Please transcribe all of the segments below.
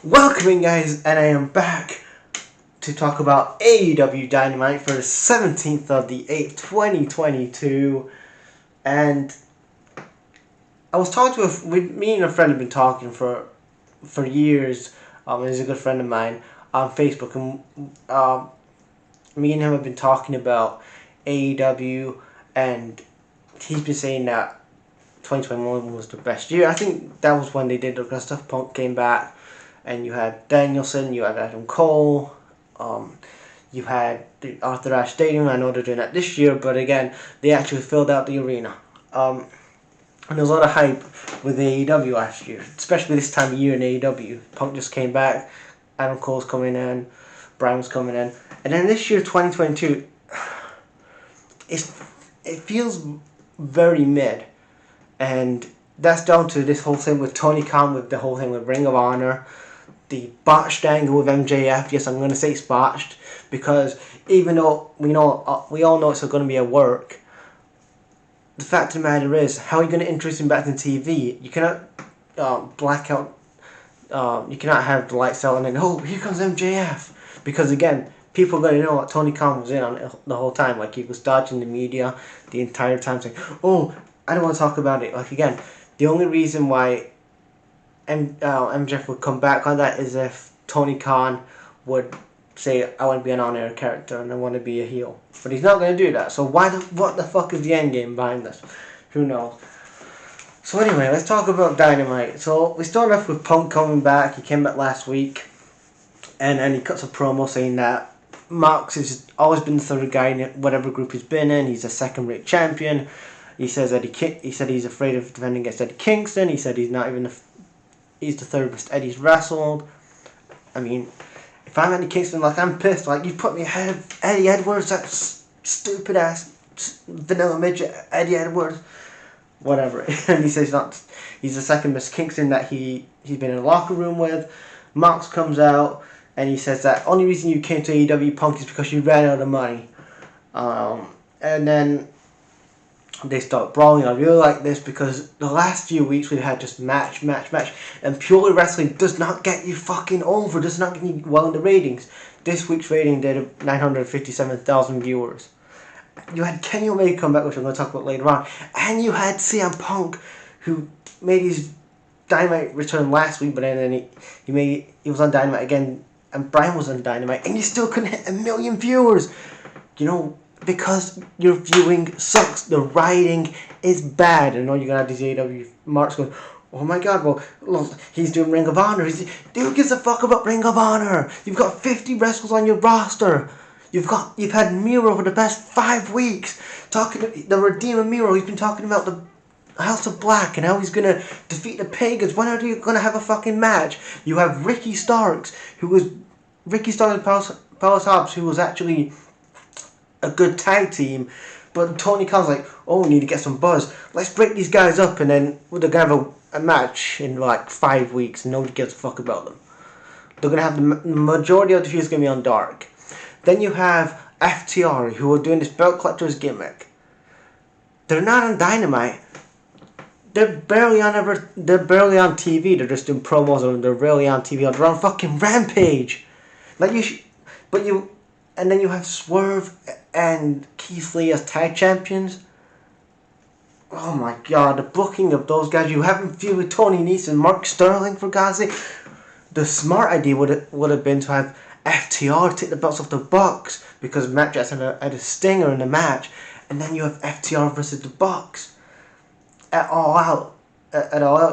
Welcoming guys, and I am back to talk about AEW Dynamite for the 17th of the 8th, 2022. And I was talking me and a friend have been talking for years. He's a good friend of mine on Facebook, and me and him have been talking about AEW, and he's been saying that 2021 was the best year. I think that was when they did the stuff. Punk came back, and you had Danielson, you had Adam Cole, you had the Arthur Ashe Stadium. I know they're doing that this year, but again, they actually filled out the arena. And there was a lot of hype with AEW last year, especially this time of year in AEW. Punk just came back, Adam Cole's coming in, Bryan was coming in, and then this year, 2022, it feels very mid. And that's down to this whole thing with Tony Khan, with the whole thing with Ring of Honor, the botched angle with MJF. Yes, I'm going to say it's botched, because even though we all know it's going to be a work, the fact of the matter is, how are you going to introduce him back to TV? You cannot black out, you cannot have the lights out and then, oh, here comes MJF. Because again, people are going to know that Tony Khan was in on it the whole time. Like, he was dodging the media the entire time, saying, oh, I don't want to talk about it. Like, again, the only reason why MJF would come back on that is if Tony Khan would say, I want to be an on-air character and I want to be a heel. But he's not going to do that. So what the fuck is the end game behind this? Who knows? So anyway, let's talk about Dynamite. So we start off with Punk coming back. He came back last week, and then he cuts a promo saying that Mox has always been the third guy in whatever group he's been in. He's a second-rate champion. He says that he said he's afraid of defending against Eddie Kingston. He said he's the third best Eddie's wrestled. I mean, if I'm Eddie Kingston, like, I'm pissed. Like, you put me ahead of Eddie Edwards, that stupid ass vanilla midget Eddie Edwards, whatever. And he says he's the second best Kingston that he's been in a locker room with. Mox comes out and he says that only reason you came to AEW, Punk, is because you ran out of money. And then they start brawling. I really like this because the last few weeks we've had just match. And purely wrestling does not get you fucking over, does not get you well in the ratings. This week's rating did 957,000 viewers. You had Kenny Omega come back, which I'm going to talk about later on. And you had CM Punk, who made his Dynamite return last week, but then he was on Dynamite again, and Bryan was on Dynamite, and you still couldn't hit 1 million viewers. You know, because your viewing sucks. The writing is bad. And all you're going to have these AEW marks going, oh my god, well, look, he's doing Ring of Honor. Who gives a fuck about Ring of Honor? You've got 50 wrestlers on your roster. You've had Miro for the past 5 weeks. The Redeemer Miro, he's been talking about the House of Black and how he's going to defeat the Pagans. When are you going to have a fucking match? You have Ricky Starks and Palace Hobbs, who was actually a good tag team, but Tony Khan's like, oh, we need to get some buzz. Let's break these guys up, and then they're going to have a match in like 5 weeks, and nobody gives a fuck about them. They're going to have the majority of the feuds going to be on Dark. Then you have FTR, who are doing this belt collector's gimmick. They're not on Dynamite. They're barely on TV. They're just doing promos, and they're barely on TV. They're on fucking Rampage. And then you have Swerve and Keith Lee as tag champions. Oh my god, the booking of those guys. You haven't feud with Tony Nese and Mark Sterling, for God's sake. The smart idea would have been to have FTR take the belts off the Bucks, because Matt Jackson had a stinger in the match, and then you have FTR versus the Bucks. At All Out,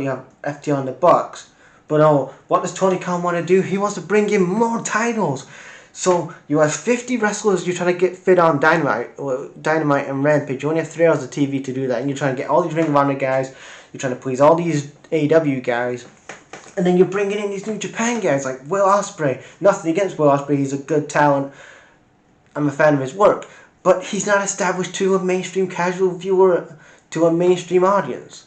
you have FTR and the Bucks. But what does Tony Khan want to do? He wants to bring in more titles. So you have 50 wrestlers you're trying to get fit on Dynamite and Rampage. You only have 3 hours of TV to do that, and you're trying to get all these Ring of Honor guys. You're trying to please all these AEW guys, and then you're bringing in these New Japan guys like Will Ospreay. Nothing against Will Ospreay; he's a good talent. I'm a fan of his work, but he's not established to a mainstream casual viewer, to a mainstream audience.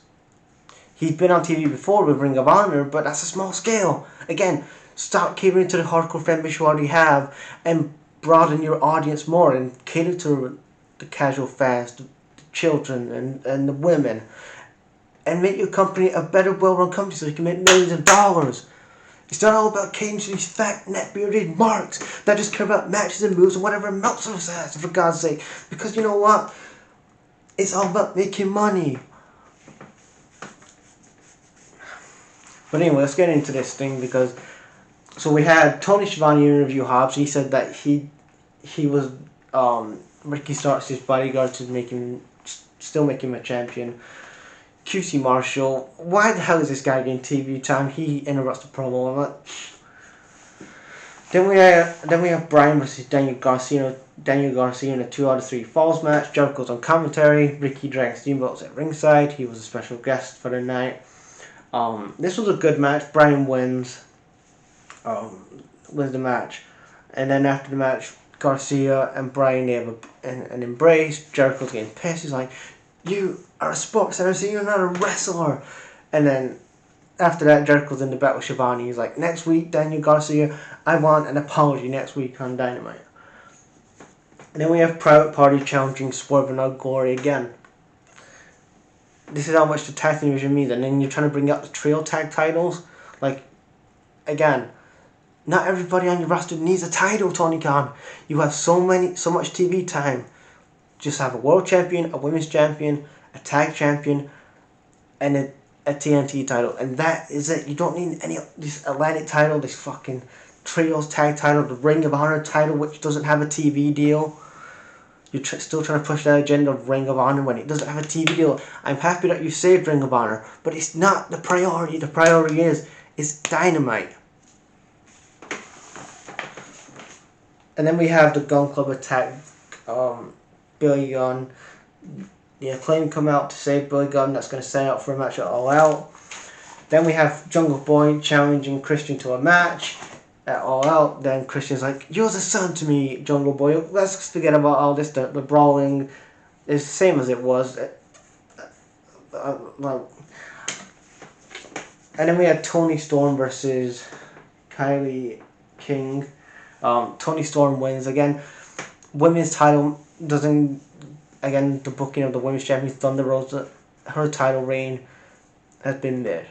He's been on TV before with Ring of Honor, but that's a small scale. Again, start catering to the hardcore fan base you already have, and broaden your audience more, and cater to the casual fans, the children, and the women, and make your company a better, well-run company so you can make millions of dollars. It's not all about catering to these fat, neck-bearded marks that just care about matches and moves and whatever Meltzer says, for God's sake. Because you know what? It's all about making money. But anyway, let's get into this thing because... So we had Tony Schiavone interview Hobbs. He said that he was Ricky Starks' bodyguard to still make him a champion. QC Marshall, why the hell is this guy getting TV time? He interrupts the promo. I'm like... Then we have Bryan versus Daniel Garcia in a 2 out of 3 falls match. Jericho's on commentary. Ricky Dragon Steamboat's at ringside. He was a special guest for the night. This was a good match. Bryan wins the match, and then after the match, Garcia and Bryan have an embrace. Jericho's getting pissed. He's like, "You are a sports MC. You're not a wrestler." And then after that, Jericho's in the battle with Schiavone. He's like, "Next week, Daniel Garcia, I want an apology next week on Dynamite." And then we have Private Party challenging Swerve and Al Gore again. This is how much the tag team division means. And then you're trying to bring up the trio tag titles. Like, again, not everybody on your roster needs a title, Tony Khan. You have so much TV time. Just have a world champion, a women's champion, a tag champion, and a TNT title. And that is it. You don't need any this Atlantic title, this fucking trios tag title, the Ring of Honor title, which doesn't have a TV deal. You're still trying to push that agenda of Ring of Honor when it doesn't have a TV deal. I'm happy that you saved Ring of Honor, but it's not the priority. The priority is Dynamite. And then we have the Gun Club attack Billy Gunn. The Acclaim come out to save Billy Gunn. That's going to set up for a match at All Out. Then we have Jungle Boy challenging Christian to a match at All Out. Then Christian's like, "You're the son to me, Jungle Boy. Let's forget about all this. The brawling is the same as it was." And then we had Tony Storm versus Kylie King. Tony Storm wins again. Women's title doesn't. Again, the booking of the women's champion Thunder Rosa, her title reign has been mid.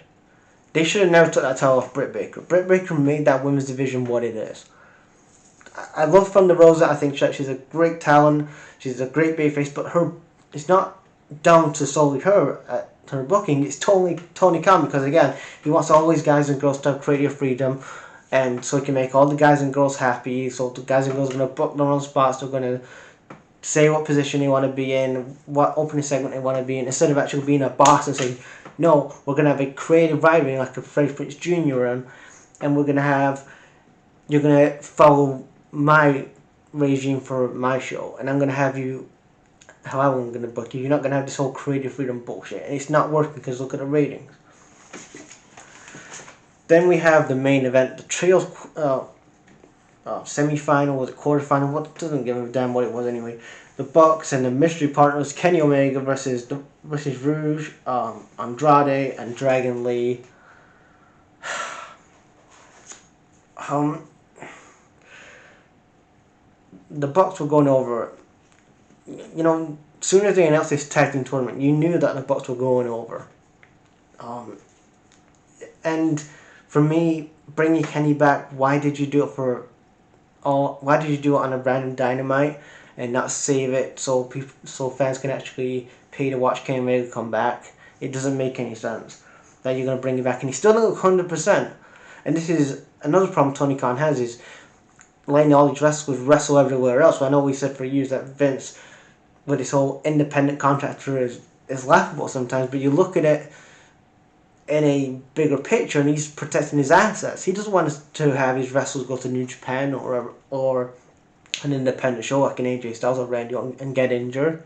They should have never took that title off Britt Baker. Britt Baker made that women's division what it is. I love Thunder Rosa. I think she's a great talent. She's a great babyface, but it's not down to solely her booking. It's totally Tony Khan, because again, he wants all these guys and girls to have creative freedom, and so he can make all the guys and girls happy. So the guys and girls are going to book their own spots. They're going to say what position they want to be in, what opening segment they want to be in, instead of actually being a boss and saying, "No, we're going to have a creative rivalry like a Freddie Prinze Jr. and we're going to have, you're going to follow my regime for my show, and I'm going to have you how I'm going to book you. You're not going to have this whole creative freedom bullshit." And it's not working because look at the ratings. Then we have the main event, the trios semi-final, was it quarter-final? What, doesn't give a damn what it was anyway. The Bucks and the mystery partners, Kenny Omega versus Rouge, Andrade and Dragon Lee. The Bucks were going over. You know, as soon as they announced this tag team tournament, you knew that the Bucks were going over. And for me, bringing Kenny back, why did you do it why did you do it on a random Dynamite and not save it so fans can actually pay to watch Kenny Omega come back? It doesn't make any sense that you're going to bring him back and he still doesn't look 100%. And this is another problem Tony Khan has, is letting all these wrestlers wrestle everywhere else. So I know we said for years that Vince, with his whole independent contractor, is laughable sometimes, but you look at it in a bigger picture and he's protecting his assets. He doesn't want us to have his wrestlers go to New Japan or an independent show like an AJ Styles or Randy Orton and get injured.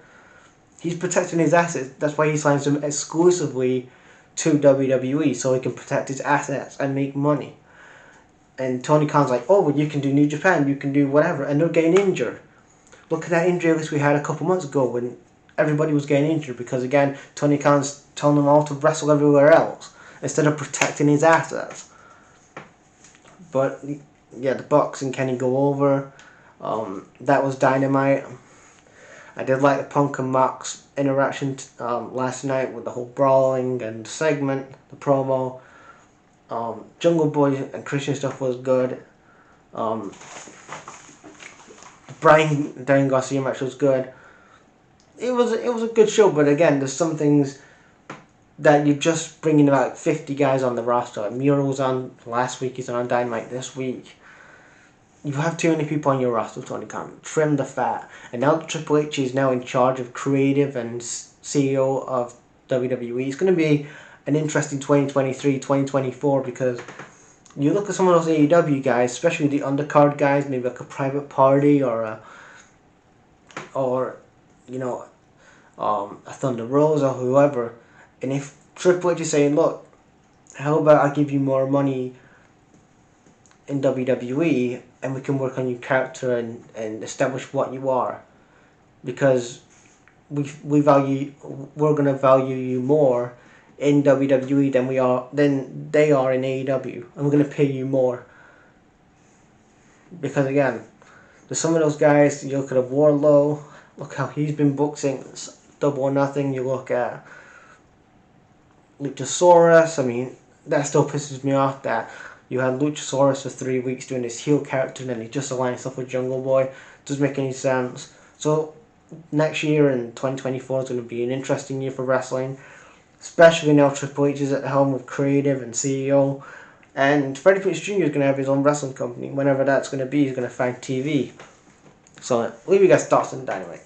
He's protecting his assets. That's why he signs them exclusively to WWE, so he can protect his assets and make money. And Tony Khan's like, "Oh, well, you can do New Japan, you can do whatever," and they're getting injured. Look at that injury list we had a couple months ago when everybody was getting injured because, again, Tony Khan's telling them all to wrestle everywhere else instead of protecting his assets. But yeah, the Bucks and Kenny go over. That was Dynamite. I did like the Punk and Mox interaction last night with the whole brawling and segment, the promo. Jungle Boy and Christian stuff was good. Um, Brian Daniel Garcia match was good. It was a good show, but again, there's some things that you're just bringing about 50 guys on the roster. Like Miro was on last week, he's on Dynamite this week. You have too many people on your roster, Tony Khan. Trim the fat. And now Triple H is now in charge of creative and CEO of WWE. It's going to be an interesting 2023, 2024 because you look at some of those AEW guys, especially the undercard guys, maybe like a Private Party or you know, a Thunder Rosa or whoever. And if Triple H is saying, look, how about I give you more money in WWE and we can work on your character and establish what you are, because we're gonna value you more in WWE than they are in AEW, and we're gonna pay you more. Because again, there's some of those guys. You look at Wardlow, look how he's been booked since Double or Nothing. You look at Luchasaurus. I mean, that still pisses me off that you had Luchasaurus for 3 weeks doing his heel character and then he just aligned stuff with Jungle Boy. Doesn't make any sense. So next year in 2024 is going to be an interesting year for wrestling, especially now Triple H is at the helm with creative and CEO. And Freddie Prinze Jr. is going to have his own wrestling company. Whenever that's going to be, he's going to find TV. So leave you guys' thoughts on Dynamite.